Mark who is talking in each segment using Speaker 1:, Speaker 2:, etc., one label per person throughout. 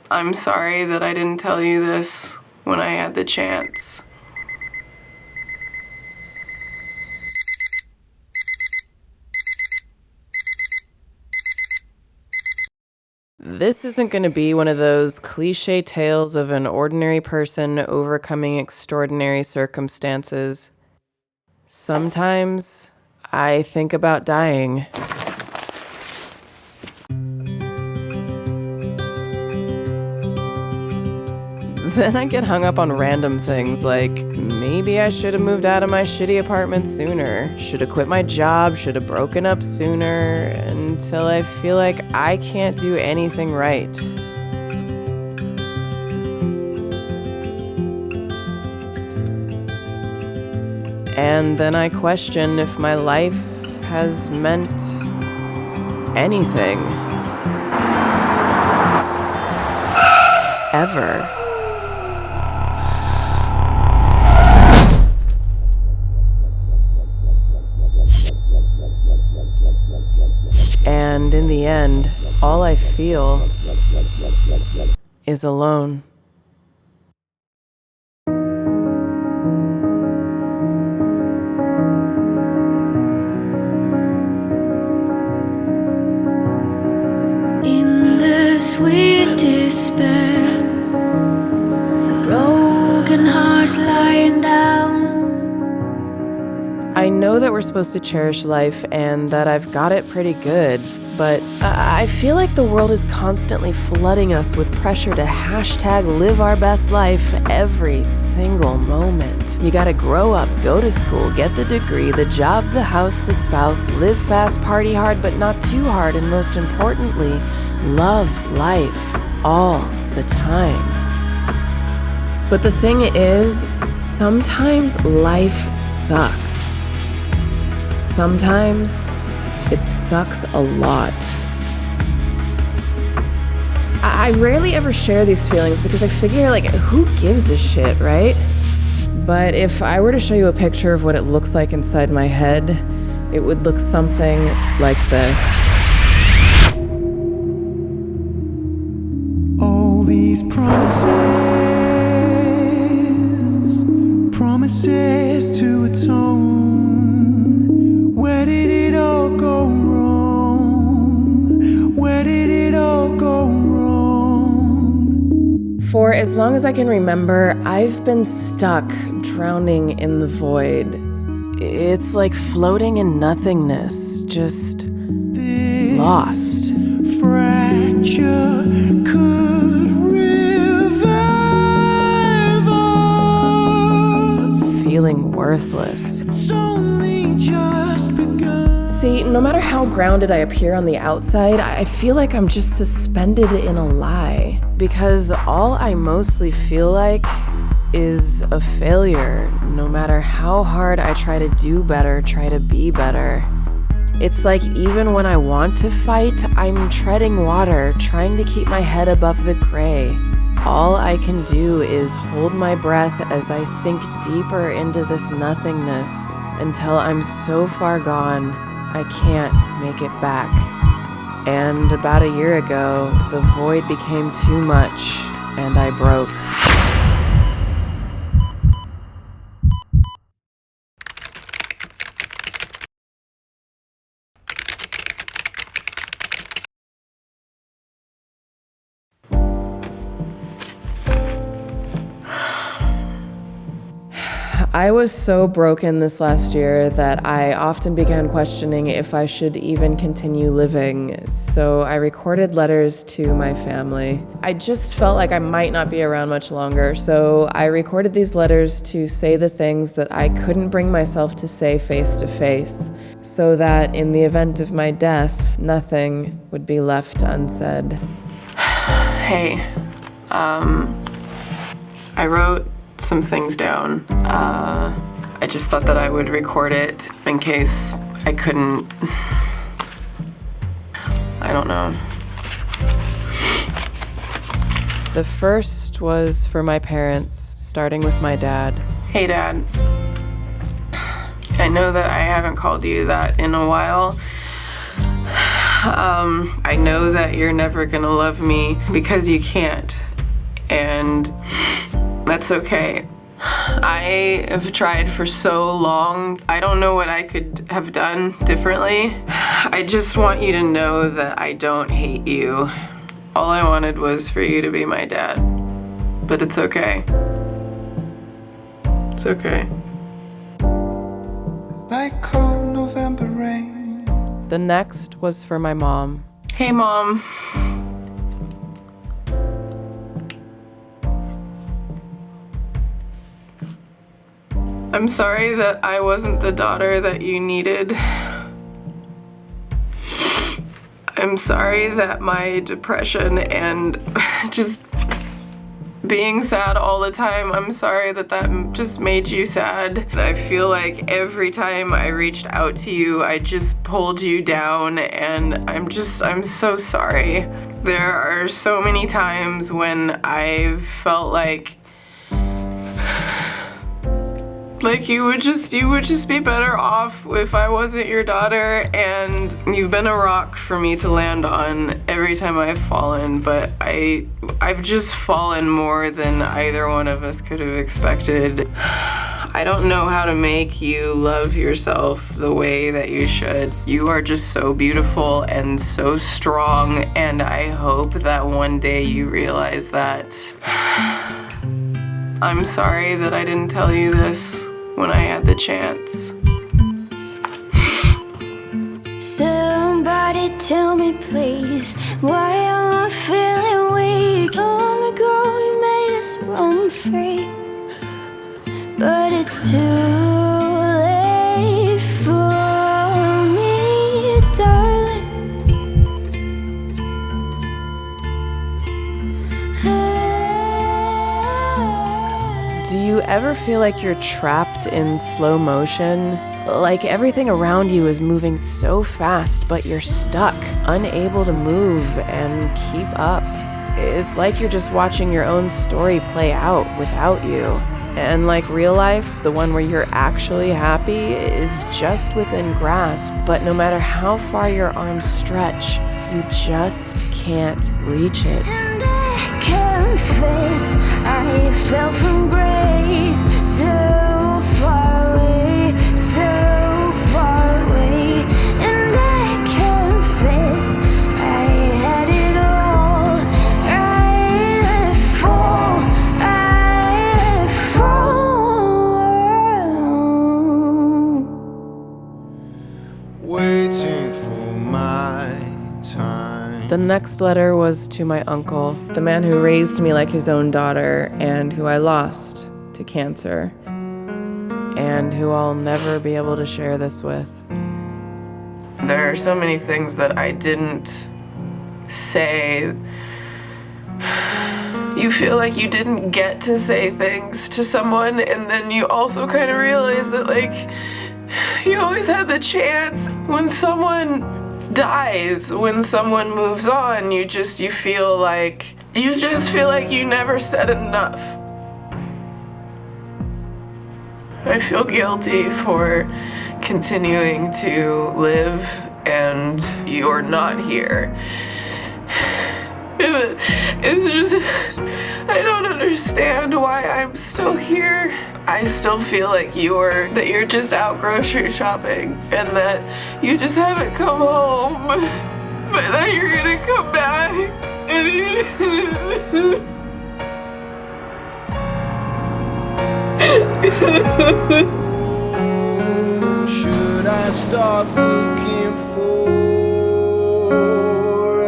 Speaker 1: I'm sorry that I didn't tell you this when I had the chance. This isn't going to be one of those cliche tales of an ordinary person overcoming extraordinary circumstances. Sometimes I think about dying. Then I get hung up on random things like maybe I should have moved out of my shitty apartment sooner, should have quit my job, should have broken up sooner, until I feel like I can't do anything right. And then I question if my life has meant anything. Ever. And in the end, all I feel is alone.
Speaker 2: In the sweet despair, broken hearts lying down.
Speaker 1: I know that we're supposed to cherish life and that I've got it pretty good, but I feel like the world is constantly flooding us with pressure to #live our best life every single moment. You gotta grow up, go to school, get the degree, the job, the house, the spouse, live fast, party hard, but not too hard, and most importantly, love life all the time. But the thing is, sometimes life sucks. Sometimes it sucks a lot. I rarely ever share these feelings because I figure, like, who gives a shit, right? But if I were to show you a picture of what it looks like inside my head, it would look something like this.
Speaker 3: All these promises to atone. Where did it all go wrong? Where did it all go wrong?
Speaker 1: For as long as I can remember, I've been stuck, drowning in the void. It's like floating in nothingness, just lost.
Speaker 3: Fracture could revive us.
Speaker 1: Feeling worthless.
Speaker 3: It's only just begun.
Speaker 1: See, no matter how grounded I appear on the outside, I feel like I'm just suspended in a lie. Because all I mostly feel like is a failure, no matter how hard I try to do better, try to be better. It's like even when I want to fight, I'm treading water, trying to keep my head above the gray. All I can do is hold my breath as I sink deeper into this nothingness until I'm so far gone, I can't make it back. And about a year ago, the void became too much, and I broke. I was so broken this last year that I often began questioning if I should even continue living, so I recorded letters to my family. I just felt like I might not be around much longer, so I recorded these letters to say the things that I couldn't bring myself to say face to face, so that in the event of my death, nothing would be left unsaid. Hey, I wrote some things down. I just thought that I would record it in case I couldn't. I don't know. The first was for my parents, starting with my dad. Hey, Dad. I know that I haven't called you that in a while. I know that you're never gonna love me because you can't, and that's okay. I have tried for so long. I don't know what I could have done differently. I just want you to know that I don't hate you. All I wanted was for you to be my dad. But it's okay. It's okay.
Speaker 3: Like cold November rain.
Speaker 1: The next was for my mom. Hey, Mom. I'm sorry that I wasn't the daughter that you needed. I'm sorry that my depression and just being sad all the time, I'm sorry that just made you sad. I feel like every time I reached out to you, I just pulled you down, and I'm so sorry. There are so many times when I've felt like you would just be better off if I wasn't your daughter, and you've been a rock for me to land on every time I've fallen, but I've just fallen more than either one of us could have expected. I don't know how to make you love yourself the way that you should. You are just so beautiful and so strong, and I hope that one day you realize that. I'm sorry that I didn't tell you this when I had the chance.
Speaker 2: Somebody tell me please, why am I feeling weak? Long ago you made us roam free, but it's too late for me, darling.
Speaker 1: Do you ever feel like you're trapped in slow motion? Like everything around you is moving so fast, but you're stuck, unable to move and keep up. It's like you're just watching your own story play out without you. And like real life, the one where you're actually happy is just within grasp, but no matter how far your arms stretch, you just can't reach it.
Speaker 2: And I confess, I fell from grace, so far away, so far away. And I confess, I had it all. I let fall,
Speaker 3: Waiting for my time.
Speaker 1: The next letter was to my uncle, the man who raised me like his own daughter and who I lost to cancer, and who I'll never be able to share this with. There are so many things that I didn't say. You feel like you didn't get to say things to someone, and then you also kind of realize that, like, you always had the chance. When someone dies, when someone moves on, you just feel like you never said enough. I feel guilty for continuing to live and you're not here. It's just, I don't understand why I'm still here. I still feel like you're just out grocery shopping and that you just haven't come home, but that you're gonna come back and
Speaker 3: Should I start looking for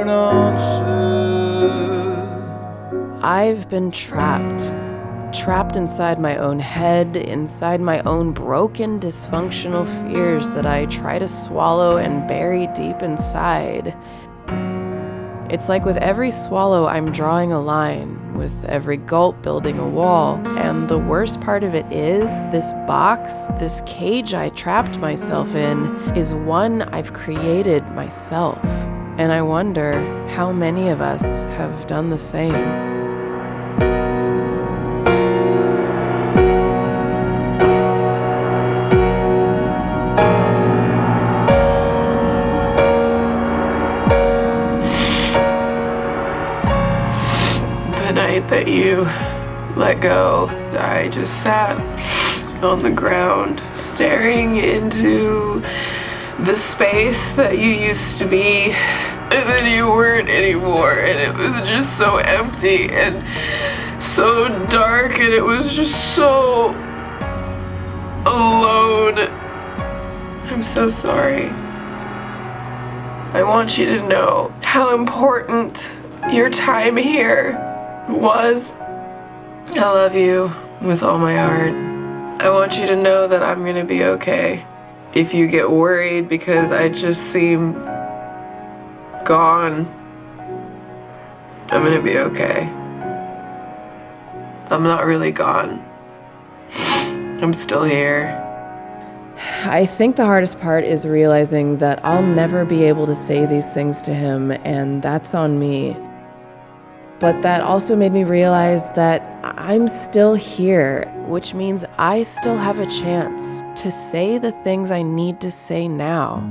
Speaker 3: an answer?
Speaker 1: I've been trapped inside my own head, inside my own broken, dysfunctional fears that I try to swallow and bury deep inside. It's like with every swallow, I'm drawing a line, with every gulp building a wall. And the worst part of it is, this box, this cage I trapped myself in, is one I've created myself. And I wonder how many of us have done the same. night that you let go, I just sat on the ground, staring into the space that you used to be, and then you weren't anymore, and it was just so empty and so dark, and it was just so alone. I'm so sorry. I want you to know how important your time here was. I love you with all my heart. I want you to know that I'm gonna be okay. If you get worried because I just seem gone, I'm gonna be okay. I'm not really gone. I'm still here. I think the hardest part is realizing that I'll never be able to say these things to him, and that's on me. But that also made me realize that I'm still here, which means I still have a chance to say the things I need to say now,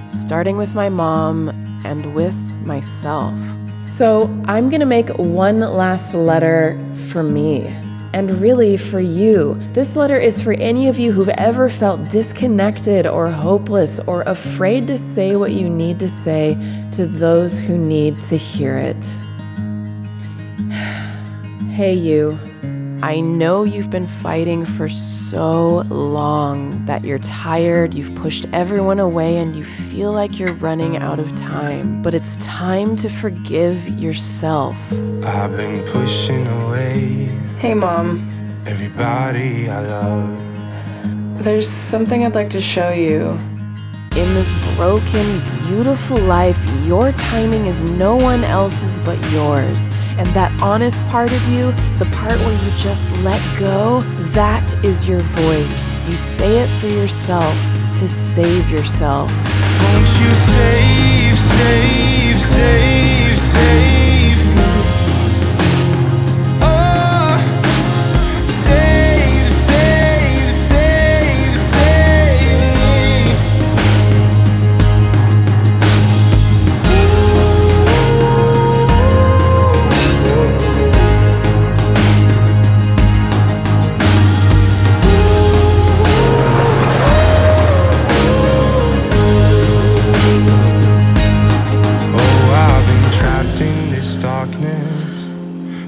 Speaker 1: starting with my mom and with myself. So I'm gonna make one last letter for me, and really for you. This letter is for any of you who've ever felt disconnected or hopeless or afraid to say what you need to say to those who need to hear it. Hey you, I know you've been fighting for so long that you're tired, you've pushed everyone away, and you feel like you're running out of time. But it's time to forgive yourself.
Speaker 3: I've been pushing away
Speaker 1: Hey Mom,
Speaker 3: everybody I love.
Speaker 1: there's something I'd like to show you. In this broken, beautiful life, your timing is no one else's but yours. And that honest part of you, the part where you just let go, that is your voice. You say it for yourself, to save yourself.
Speaker 3: Won't you save, save, save, save me? Oh, save, save, save, save me.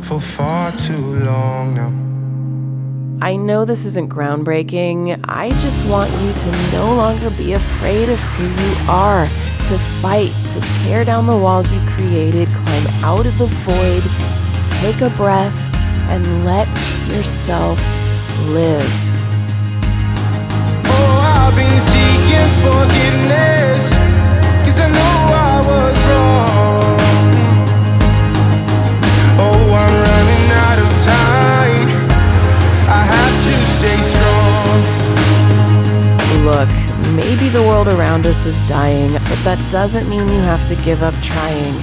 Speaker 3: For far too long now.
Speaker 1: I know this isn't groundbreaking. I just want you to no longer be afraid of who you are, to fight, to tear down the walls you created, climb out of the void, take a breath, and let yourself live.
Speaker 3: Oh, I've been seeking forgiveness, 'cause I know I was wrong. Oh, I'm running out of time. I have to stay strong.
Speaker 1: Look, maybe the world around us is dying, but that doesn't mean you have to give up trying.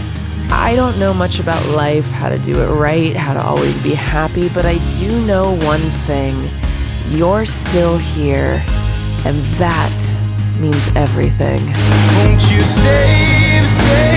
Speaker 1: I don't know much about life, how to do it right, how to always be happy, but I do know one thing. You're still here, and that means everything.
Speaker 3: Won't you save, save